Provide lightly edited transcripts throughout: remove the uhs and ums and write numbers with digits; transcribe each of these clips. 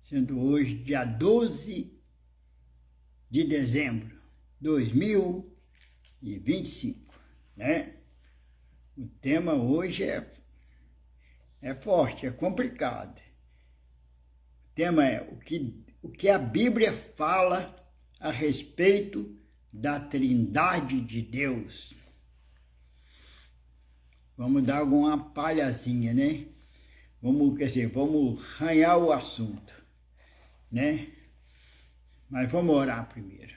sendo hoje dia 12 de dezembro de 2025, né? O tema hoje é forte, é complicado. O tema é o que a Bíblia fala a respeito da Trindade de Deus. Vamos dar alguma palhazinha, né? Vamos arranhar o assunto, né? Mas vamos orar primeiro.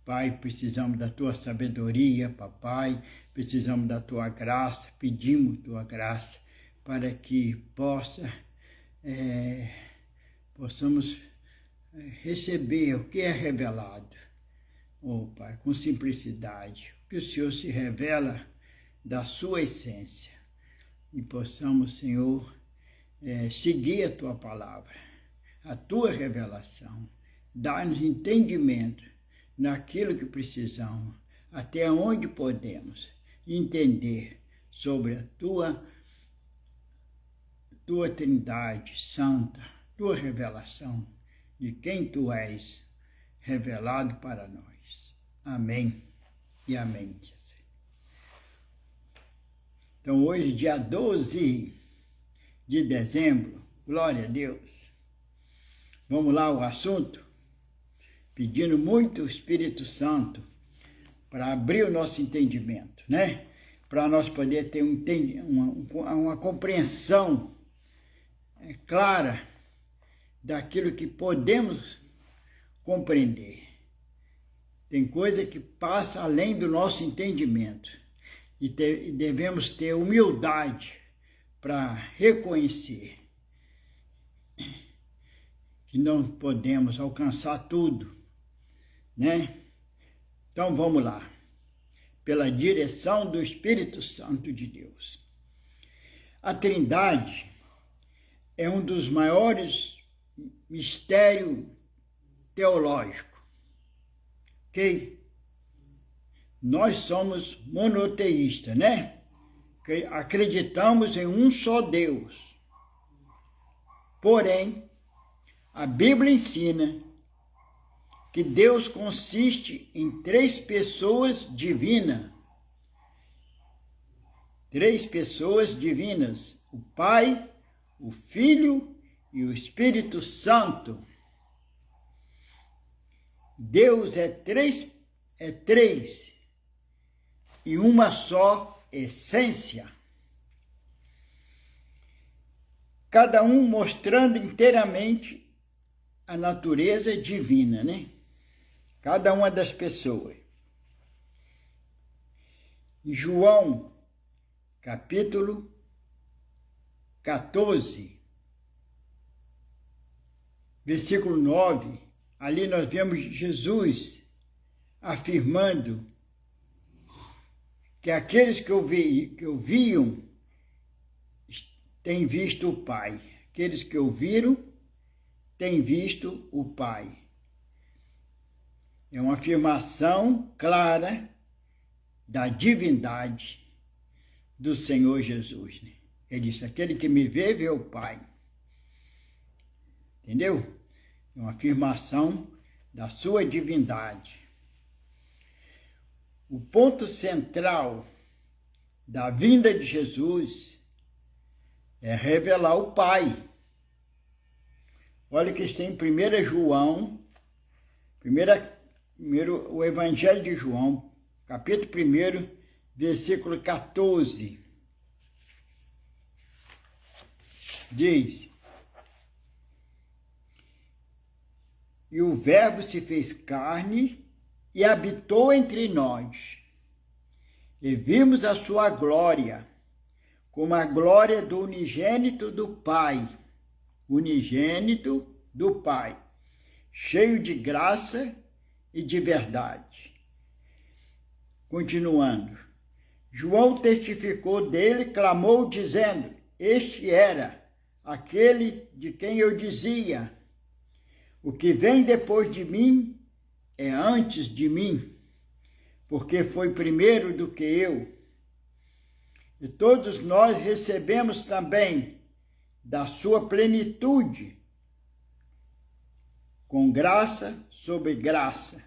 Pai, precisamos da Tua sabedoria, papai, precisamos da Tua graça, pedimos Tua graça para que possamos receber o que é revelado. Oh, Pai, com simplicidade, que o Senhor se revela da sua essência e possamos, Senhor, seguir a Tua palavra, a Tua revelação, dar-nos entendimento naquilo que precisamos, até onde podemos entender sobre a Tua Trindade Santa, Tua revelação de quem Tu és, revelado para nós. Amém e amém. Então, hoje, dia 12 de dezembro, glória a Deus. Vamos lá ao assunto? Pedindo muito o Espírito Santo para abrir o nosso entendimento, né? Para nós poder ter uma compreensão clara daquilo que podemos compreender. Tem coisa que passa além do nosso entendimento. E devemos ter humildade para reconhecer que não podemos alcançar tudo, né? Então vamos lá, pela direção do Espírito Santo de Deus. A Trindade é um dos maiores mistérios teológicos, ok? Nós somos monoteístas, né? Acreditamos em um só Deus. Porém, a Bíblia ensina que Deus consiste em três pessoas divinas. Três pessoas divinas: o Pai, o Filho e o Espírito Santo. Deus é três e uma só essência, cada um mostrando inteiramente a natureza divina, né? Cada uma das pessoas. João, capítulo 14, versículo 9, ali nós vemos Jesus afirmando que aqueles que ouviam têm visto o Pai. Aqueles que ouviram têm visto o Pai. É uma afirmação clara da divindade do Senhor Jesus, né? Ele disse: aquele que me vê, vê o Pai. Entendeu? É uma afirmação da sua divindade. O ponto central da vinda de Jesus é revelar o Pai. Olha que está em 1 João, o Evangelho de João, capítulo 1, versículo 14. Diz: e o Verbo se fez carne e habitou entre nós, e vimos a sua glória, como a glória do unigênito do Pai, cheio de graça e de verdade. Continuando, João testificou dele, clamou dizendo: este era aquele de quem eu dizia: o que vem depois de mim é antes de mim, porque foi primeiro do que eu. E todos nós recebemos também da sua plenitude com graça sobre graça.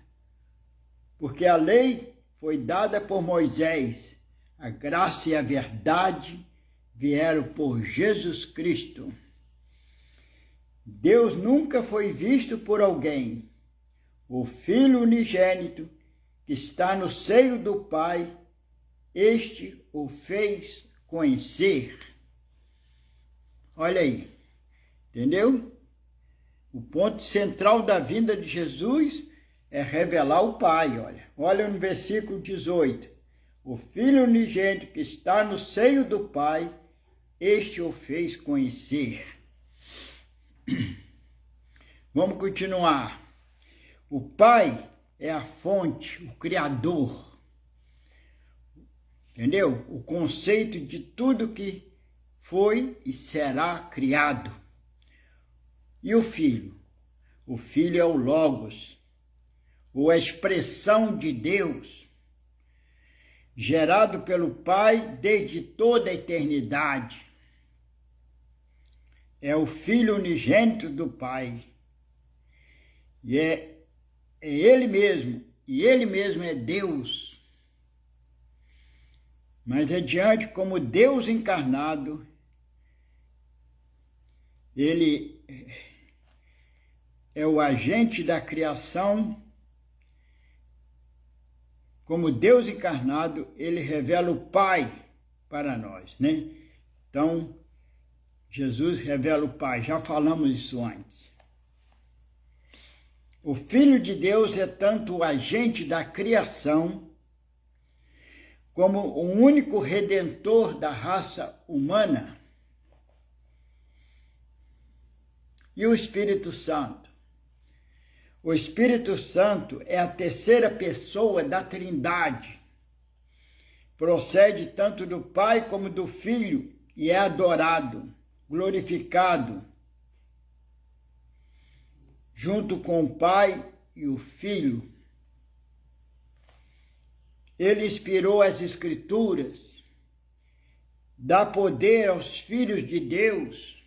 Porque a lei foi dada por Moisés, a graça e a verdade vieram por Jesus Cristo. Deus nunca foi visto por alguém. O Filho unigênito, que está no seio do Pai, este o fez conhecer. Olha aí, entendeu? O ponto central da vinda de Jesus é revelar o Pai, olha. Olha no versículo 18. O Filho unigênito que está no seio do Pai, este o fez conhecer. Vamos continuar. O Pai é a fonte, o Criador. Entendeu? O conceito de tudo que foi e será criado. E o Filho? O Filho é o Logos, ou a expressão de Deus, gerado pelo Pai desde toda a eternidade. É o Filho unigênito do Pai. E é Ele mesmo, e Ele mesmo é Deus. Mas adiante, como Deus encarnado, Ele é o agente da criação. Como Deus encarnado, Ele revela o Pai para nós, né? Então, Jesus revela o Pai, já falamos isso antes. O Filho de Deus é tanto o agente da criação, como o único redentor da raça humana. E o Espírito Santo? O Espírito Santo é a terceira pessoa da Trindade. Procede tanto do Pai como do Filho e é adorado, glorificado, junto com o Pai e o Filho. Ele inspirou as Escrituras, dá poder aos filhos de Deus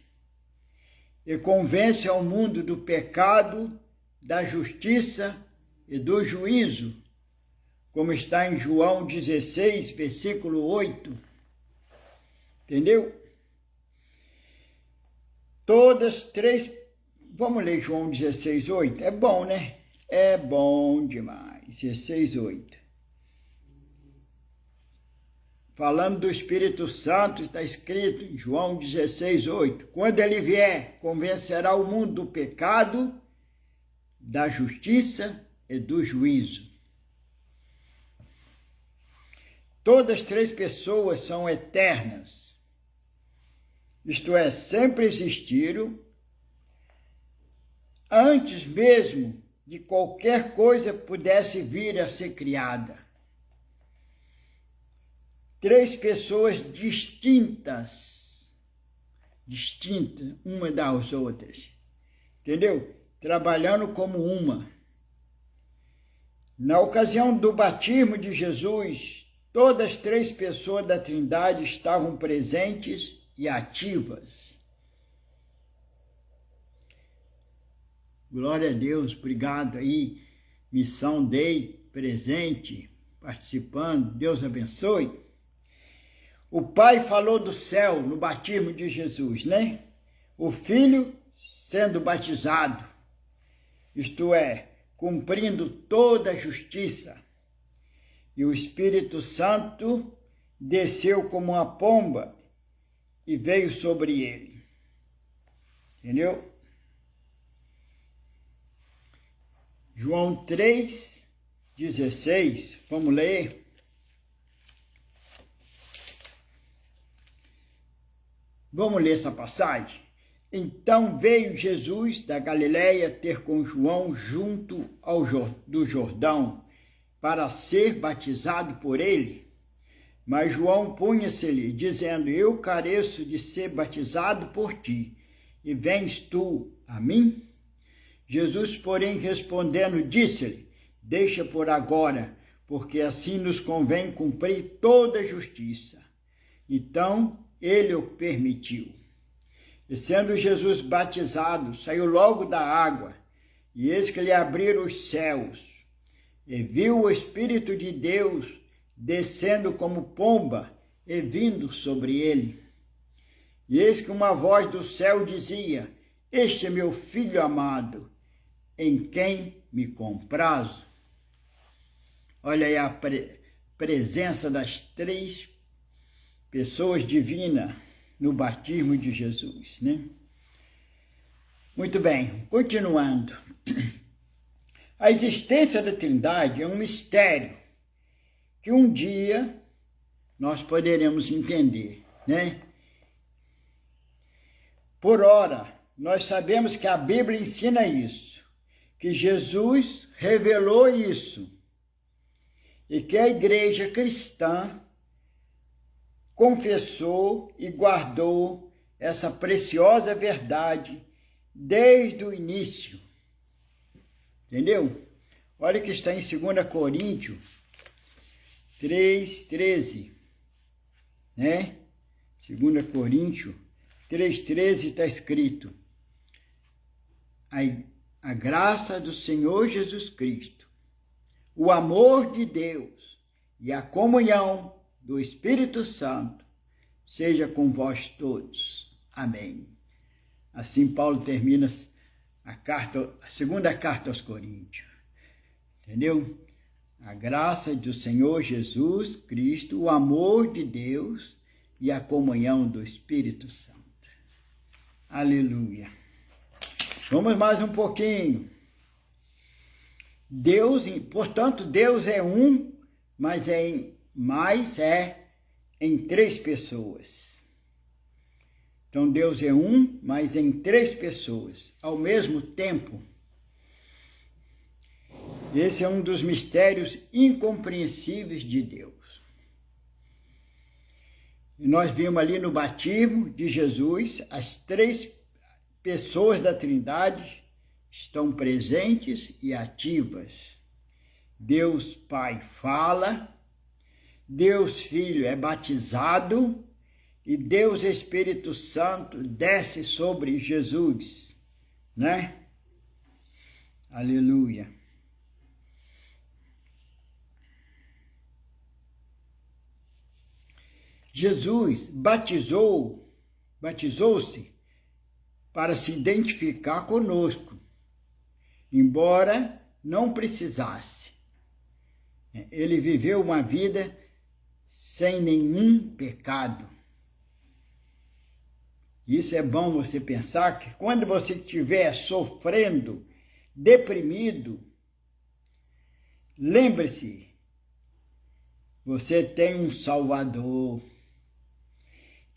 e convence ao mundo do pecado, da justiça e do juízo, como está em João 16, versículo 8. Entendeu? Todas três... Vamos ler João 16, 8? É bom, né? É bom demais. 16, 8. Falando do Espírito Santo, está escrito em João 16, 8. Quando ele vier, convencerá o mundo do pecado, da justiça e do juízo. Todas as três pessoas são eternas, isto é, sempre existiram, antes mesmo de qualquer coisa pudesse vir a ser criada. Três pessoas distintas uma das outras, entendeu? Trabalhando como uma. Na ocasião do batismo de Jesus, todas as três pessoas da Trindade estavam presentes e ativas. Glória a Deus, obrigado aí, Missão Day, presente, participando, Deus abençoe. O Pai falou do céu no batismo de Jesus, né? O Filho sendo batizado, isto é, cumprindo toda a justiça. E o Espírito Santo desceu como uma pomba e veio sobre ele. Entendeu? João 3, 16, vamos ler. Vamos ler essa passagem? Então veio Jesus da Galileia ter com João junto do Jordão, para ser batizado por ele. Mas João punha-se-lhe, dizendo, eu careço de ser batizado por ti, e vens tu a mim? Jesus, porém, respondendo, disse-lhe, deixa por agora, porque assim nos convém cumprir toda a justiça. Então, ele o permitiu. E sendo Jesus batizado, saiu logo da água, e eis que lhe abriram os céus, e viu o Espírito de Deus descendo como pomba e vindo sobre ele. E eis que uma voz do céu dizia: Este é meu Filho amado, em quem me comprazo. Olha aí a presença das três pessoas divinas no batismo de Jesus, né? Muito bem, continuando. A existência da Trindade é um mistério que um dia nós poderemos entender, né? Por ora, nós sabemos que a Bíblia ensina isso, que Jesus revelou isso, e que a igreja cristã confessou e guardou essa preciosa verdade desde o início. Entendeu? Olha que está em 2 Coríntios 3,13, né? 2 Coríntios 3,13 está escrito: a graça do Senhor Jesus Cristo, o amor de Deus e a comunhão do Espírito Santo seja com vós todos. Amém. Assim Paulo termina a segunda carta aos Coríntios. Entendeu? A graça do Senhor Jesus Cristo, o amor de Deus e a comunhão do Espírito Santo. Aleluia. Vamos mais um pouquinho. Portanto, Deus é um, mas é em três pessoas. Então, Deus é um, mas em três pessoas, ao mesmo tempo. Esse é um dos mistérios incompreensíveis de Deus. E nós vimos ali no batismo de Jesus, as três pessoas da Trindade estão presentes e ativas. Deus Pai fala, Deus Filho é batizado e Deus Espírito Santo desce sobre Jesus, né? Aleluia. Jesus batizou-se para se identificar conosco, embora não precisasse. Ele viveu uma vida sem nenhum pecado. Isso é bom você pensar que quando você estiver sofrendo, deprimido, lembre-se, você tem um Salvador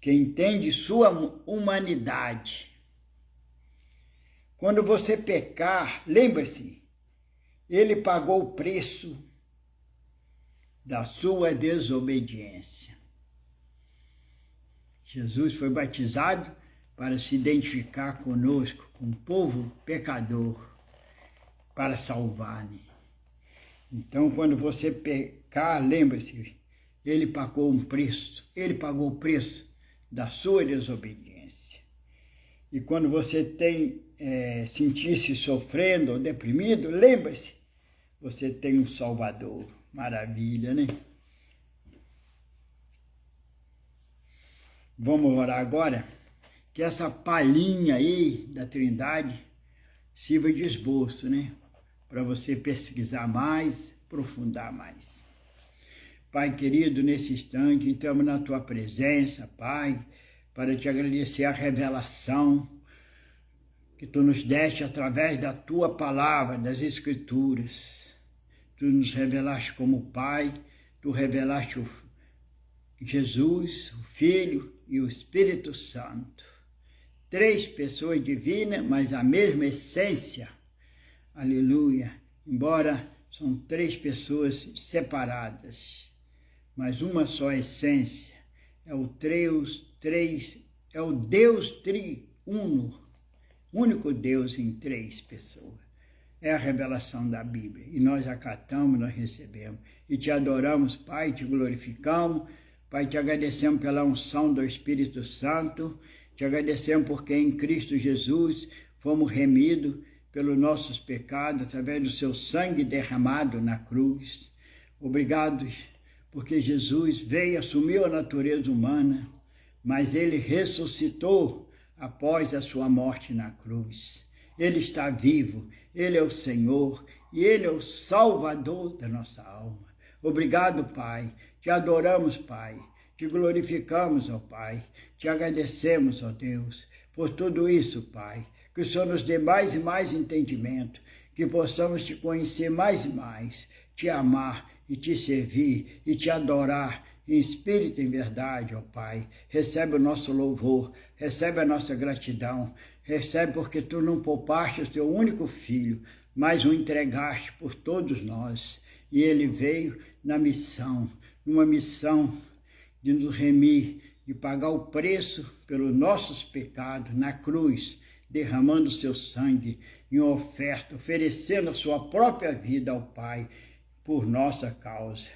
que entende sua humanidade. Quando você pecar, lembre-se, ele pagou o preço da sua desobediência. Jesus foi batizado para se identificar conosco, com o povo pecador, para salvar-nos. Então, quando você pecar, lembre-se, ele pagou o pagou o preço da sua desobediência. E quando você sentir-se sofrendo ou deprimido, lembre-se, você tem um Salvador. Maravilha, né? Vamos orar agora? Que essa palhinha aí da Trindade sirva de esboço, né? Para você pesquisar mais, aprofundar mais. Pai querido, nesse instante, estamos na Tua presença, Pai, para Te agradecer a revelação que Tu nos deste através da Tua palavra, das Escrituras. Tu nos revelaste como Pai, Tu revelaste Jesus, o Filho e o Espírito Santo. Três pessoas divinas, mas a mesma essência. Aleluia. Embora são três pessoas separadas, mas uma só essência. É o Deus triuno, único Deus em três pessoas. É a revelação da Bíblia. E nós acatamos, nós recebemos. E Te adoramos, Pai, Te glorificamos. Pai, Te agradecemos pela unção do Espírito Santo. Te agradecemos porque em Cristo Jesus fomos remidos pelos nossos pecados, através do seu sangue derramado na cruz. Obrigado, porque Jesus veio, assumiu a natureza humana, mas ele ressuscitou após a sua morte na cruz. Ele está vivo, ele é o Senhor e ele é o Salvador da nossa alma. Obrigado, Pai. Te adoramos, Pai. Te glorificamos, ó Pai. Te agradecemos, ó Deus, por tudo isso, Pai. Que o Senhor nos dê mais e mais entendimento, que possamos te conhecer mais e mais, te amar e te servir e te adorar em espírito e em verdade, ó Pai. Recebe o nosso louvor, recebe a nossa gratidão, recebe porque tu não poupaste o teu único filho, mas o entregaste por todos nós. E ele veio na missão, numa missão de nos remir, de pagar o preço pelos nossos pecados na cruz, derramando o seu sangue em oferta, oferecendo a sua própria vida ao Pai por nossa causa.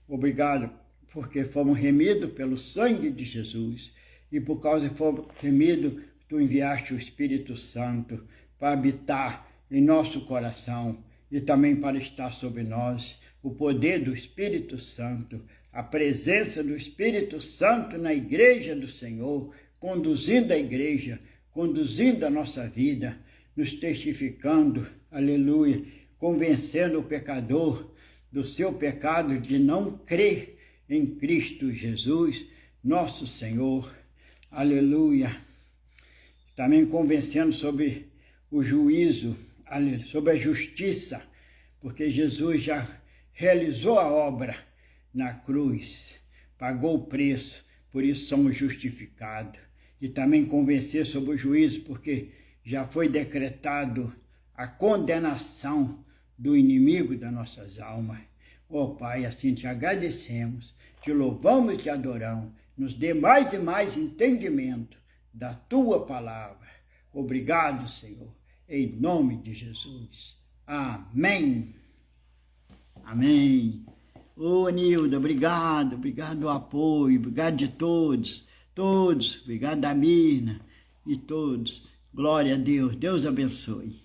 Obrigado, porque fomos remidos pelo sangue de Jesus e por causa que fomos remidos, tu enviaste o Espírito Santo para habitar em nosso coração e também para estar sobre nós. O poder do Espírito Santo, a presença do Espírito Santo na igreja do Senhor, conduzindo a igreja, conduzindo a nossa vida, nos testificando, aleluia, convencendo o pecador do seu pecado de não crer em Cristo Jesus, nosso Senhor, aleluia. Também convencendo sobre o juízo, sobre a justiça, porque Jesus já realizou a obra na cruz, pagou o preço, por isso somos justificados. E também convencer sobre o juízo, porque já foi decretado a condenação do inimigo das nossas almas. Ó Pai, assim te agradecemos, te louvamos e te adoramos, nos dê mais e mais entendimento da tua palavra. Obrigado, Senhor, em nome de Jesus. Amém. Amém. Ô, Nilda, obrigado do apoio, obrigado de todos, obrigado da Mirna e todos. Glória a Deus, Deus abençoe.